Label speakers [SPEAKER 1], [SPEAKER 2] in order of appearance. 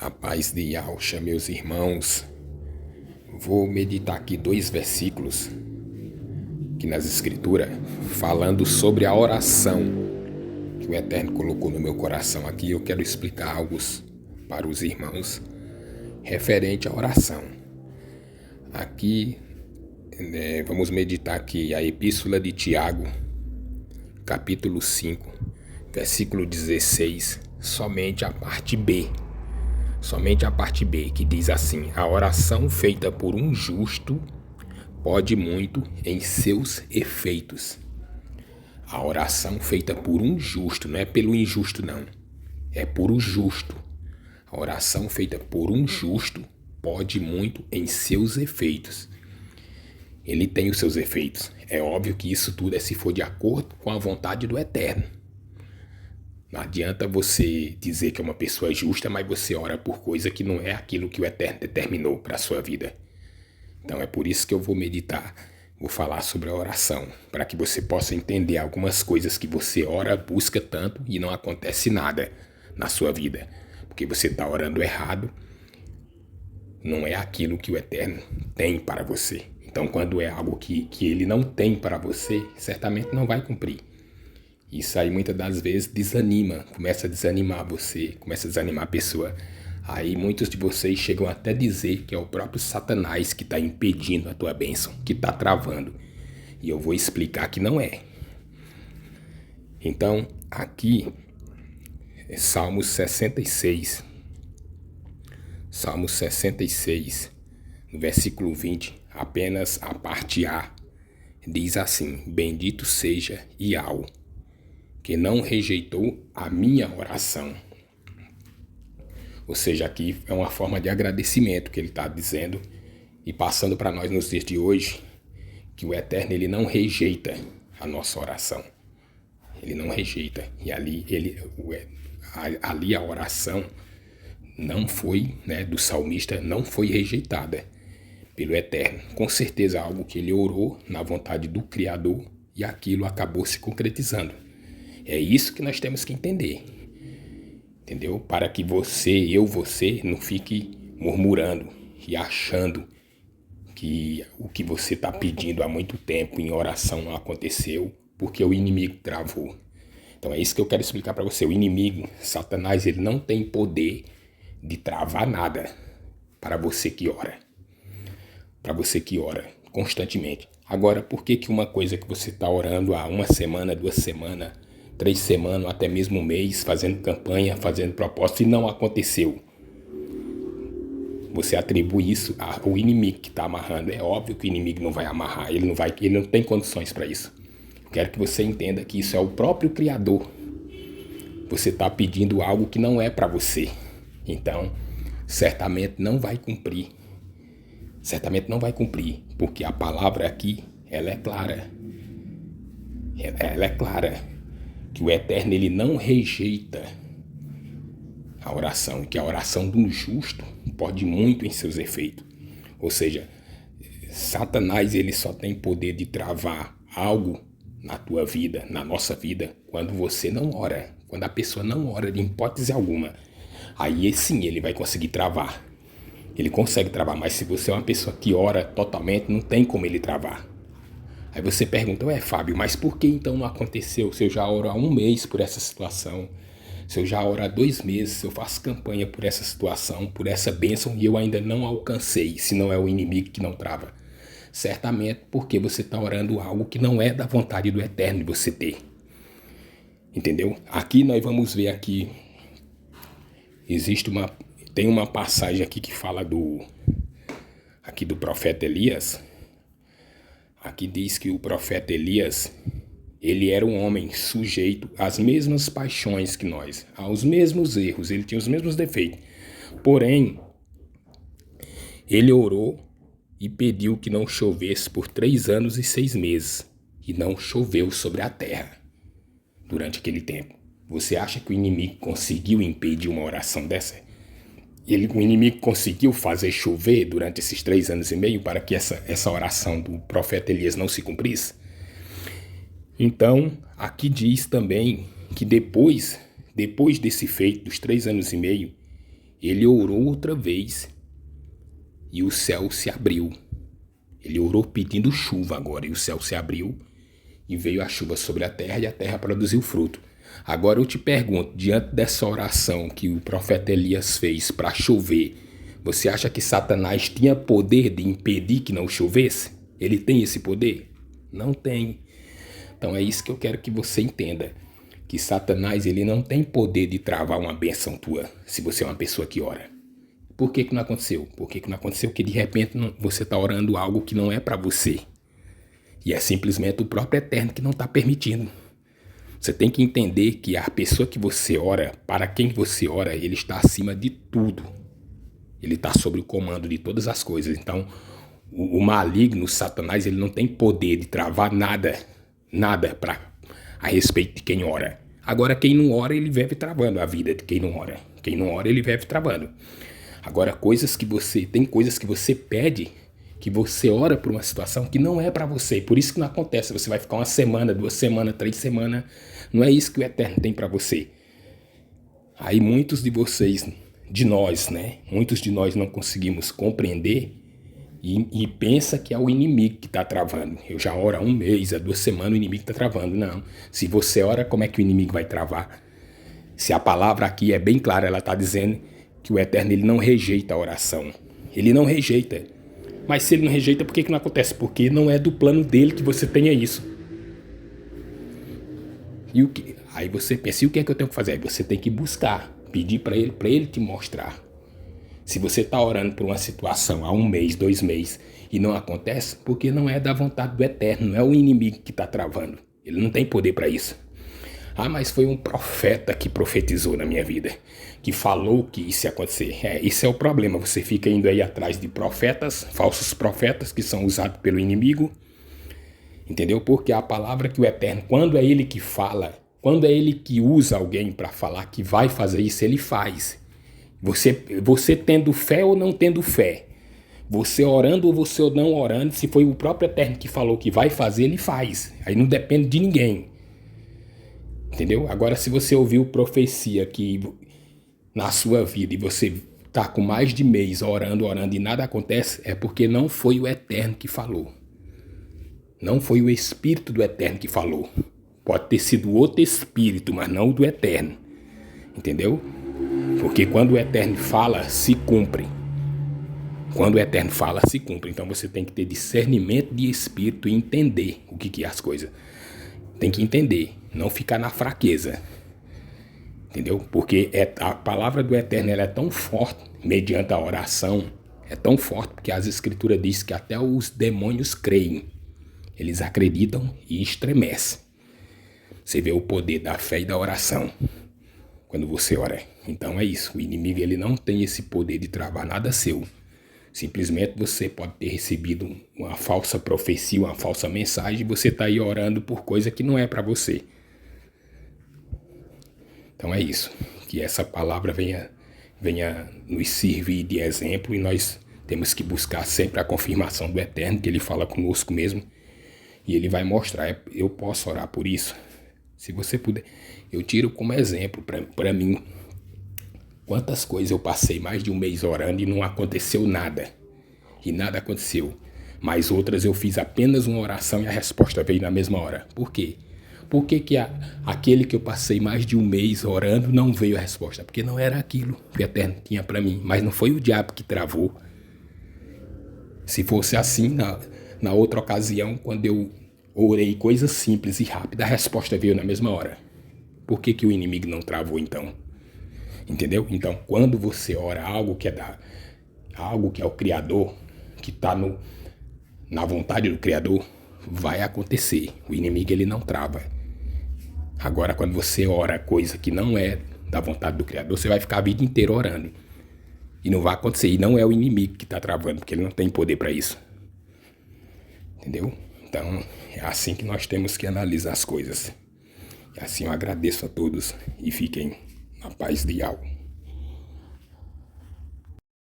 [SPEAKER 1] A paz de Yahshua, meus irmãos. Vou meditar aqui 2 versículos que nas Escrituras, falando sobre a oração que o Eterno colocou no meu coração aqui. Eu quero explicar algo para os irmãos referente à oração. Aqui, vamos meditar aqui a Epístola de Tiago, capítulo 5, versículo 16, somente a parte B. Somente a parte B, que diz assim: a oração feita por um justo pode muito em seus efeitos. A oração feita por um justo, não é pelo injusto não, é por um justo. A oração feita por um justo pode muito em seus efeitos. Ele tem os seus efeitos. É óbvio que isso tudo é se for de acordo com a vontade do Eterno. Não adianta você dizer que é uma pessoa justa, mas você ora por coisa que não é aquilo que o Eterno determinou para a sua vida. Então é por isso que eu vou meditar, vou falar sobre a oração, para que você possa entender algumas coisas que você ora, busca tanto e não acontece nada na sua vida. Porque você está orando errado, não é aquilo que o Eterno tem para você. Então quando é algo que ele não tem para você, certamente não vai cumprir. Isso aí muitas das vezes desanima, começa a desanimar você, começa a desanimar a pessoa. Aí muitos de vocês chegam até a dizer que é o próprio Satanás que está impedindo a tua bênção, que está travando. E eu vou explicar que não é. Então, aqui, Salmos 66. Salmos 66, no versículo 20, apenas a parte A, diz assim: bendito seja Yahweh, que não rejeitou a minha oração. Ou seja, aqui é uma forma de agradecimento que ele está dizendo e passando para nós nos dias de hoje, que o Eterno ele não rejeita a nossa oração. Ele não rejeita. E ali a oração não foi, do salmista, não foi rejeitada pelo Eterno. Com certeza algo que ele orou na vontade do Criador e aquilo acabou se concretizando. É isso que nós temos que entender, entendeu? Para que você não fique murmurando e achando que o que você está pedindo há muito tempo em oração não aconteceu porque o inimigo travou. Então é isso que eu quero explicar para você. O inimigo, Satanás, ele não tem poder de travar nada para você que ora. Para você que ora constantemente. Agora, por que uma coisa que você está orando há 1 semana, 2 semanas, 3 semanas, até mesmo um mês, fazendo campanha, fazendo propósito, e não aconteceu? Você atribui isso ao inimigo que está amarrando. É óbvio que o inimigo não vai amarrar, ele não tem condições para isso. Eu quero que você entenda que isso é o próprio Criador. Você está pedindo algo que não é para você. Então, certamente não vai cumprir. Certamente não vai cumprir, porque a palavra aqui, ela é clara. Ela é clara. Que o Eterno ele não rejeita a oração, que a oração do justo pode muito em seus efeitos. Ou seja, Satanás ele só tem poder de travar algo na tua vida, na nossa vida, quando você não ora, quando a pessoa não ora de hipótese alguma. Aí sim ele vai conseguir travar. Ele consegue travar, mas se você é uma pessoa que ora totalmente, não tem como ele travar. Aí você pergunta, Fábio, mas por que então não aconteceu? Se eu já oro há 1 mês por essa situação, se eu já oro há 2 meses, se eu faço campanha por essa situação, por essa bênção e eu ainda não alcancei, se não é o inimigo que não trava. Certamente porque você está orando algo que não é da vontade do Eterno de você ter. Entendeu? Aqui nós vamos ver aqui, tem uma passagem aqui que fala do profeta Elias. Aqui diz que o profeta Elias, ele era um homem sujeito às mesmas paixões que nós, aos mesmos erros, ele tinha os mesmos defeitos. Porém, ele orou e pediu que não chovesse por 3 anos e 6 meses. E não choveu sobre a terra durante aquele tempo. Você acha que o inimigo conseguiu impedir uma oração dessa? O inimigo conseguiu fazer chover durante esses 3 anos e meio para que essa oração do profeta Elias não se cumprisse? Então, aqui diz também que depois desse feito, dos 3 anos e meio, Ele orou outra vez e o céu se abriu. Ele orou pedindo chuva agora e o céu se abriu e veio a chuva sobre a terra e a terra produziu fruto. Agora eu te pergunto, diante dessa oração que o profeta Elias fez para chover, você acha que Satanás tinha poder de impedir que não chovesse? Ele tem esse poder? Não tem. Então é isso que eu quero que você entenda. Que Satanás ele não tem poder de travar uma bênção tua, se você é uma pessoa que ora. Por que não aconteceu? Por que não aconteceu? Porque de repente você está orando algo que não é para você. E é simplesmente o próprio Eterno que não está permitindo. Você tem que entender que a pessoa que você ora, para quem você ora, ele está acima de tudo. Ele está sob o comando de todas as coisas. Então, o maligno, o Satanás, ele não tem poder de travar nada a respeito de quem ora. Agora, quem não ora, ele vive travando a vida de quem não ora. Quem não ora, ele vive travando. Agora, tem coisas que você pede, que você ora por uma situação que não é para você. Por isso que não acontece. Você vai ficar uma semana, 2 semanas, 3 semanas. Não é isso que o Eterno tem para você. Aí muitos de vocês, de nós, né? Muitos de nós não conseguimos compreender e pensa que é o inimigo que está travando. Eu já oro há 1 mês, há 2 semanas, o inimigo está travando. Não. Se você ora, como é que o inimigo vai travar? Se a palavra aqui é bem clara, ela está dizendo que o Eterno ele não rejeita a oração. Ele não rejeita. Mas se ele não rejeita, por que não acontece? Porque não é do plano dele que você tenha isso. Aí você pensa, e o que é que eu tenho que fazer? Aí você tem que buscar, pedir para ele te mostrar. Se você está orando por uma situação há 1 mês, 2 meses e não acontece, porque não é da vontade do Eterno, não é o inimigo que está travando. Ele não tem poder para isso. Ah, mas foi um profeta que profetizou na minha vida, que falou que isso ia acontecer. Isso é o problema. Você fica indo aí atrás de profetas, falsos profetas, que são usados pelo inimigo. Entendeu? Porque a palavra que o Eterno, quando é ele que fala, quando é ele que usa alguém para falar que vai fazer isso, ele faz. Você tendo fé ou não tendo fé, você orando ou você não orando, se foi o próprio Eterno que falou que vai fazer, ele faz. Aí não depende de ninguém. Entendeu? Agora, se você ouviu profecia que na sua vida e você está com mais de mês orando e nada acontece, é porque não foi o Eterno que falou. Não foi o Espírito do Eterno que falou. Pode ter sido outro Espírito, mas não o do Eterno. Entendeu? Porque quando o Eterno fala, se cumpre. Quando o Eterno fala, se cumpre. Então você tem que ter discernimento de Espírito e entender o que é as coisas. Tem que entender, não ficar na fraqueza. Entendeu? Porque a palavra do Eterno ela é tão forte, mediante a oração, é tão forte porque as Escrituras dizem que até os demônios creem. Eles acreditam e estremecem. Você vê o poder da fé e da oração quando você ora. Então é isso, o inimigo ele não tem esse poder de travar nada seu. Simplesmente você pode ter recebido uma falsa profecia, uma falsa mensagem, e você está aí orando por coisa que não é para você. Então é isso, que essa palavra venha nos servir de exemplo e nós temos que buscar sempre a confirmação do Eterno, que ele fala conosco mesmo, e ele vai mostrar, eu posso orar por isso. Se você puder, eu tiro como exemplo para mim, quantas coisas eu passei mais de 1 mês orando e não aconteceu nada. E nada aconteceu. Mas outras eu fiz apenas uma oração e a resposta veio na mesma hora. Por quê? Por que aquele que eu passei mais de 1 mês orando não veio a resposta? Porque não era aquilo que o Eterno tinha para mim. Mas não foi o diabo que travou. Se fosse assim, na outra ocasião, quando eu orei coisas simples e rápidas, a resposta veio na mesma hora. Por que o inimigo não travou então? Entendeu? Então, quando você ora algo que é o Criador, que está na vontade do Criador, vai acontecer. O inimigo ele não trava. Agora, quando você ora coisa que não é da vontade do Criador, você vai ficar a vida inteira orando. E não vai acontecer. E não é o inimigo que está travando, porque ele não tem poder para isso. Entendeu? Então, é assim que nós temos que analisar as coisas. E assim eu agradeço a todos e fiquem na paz de Yahweh.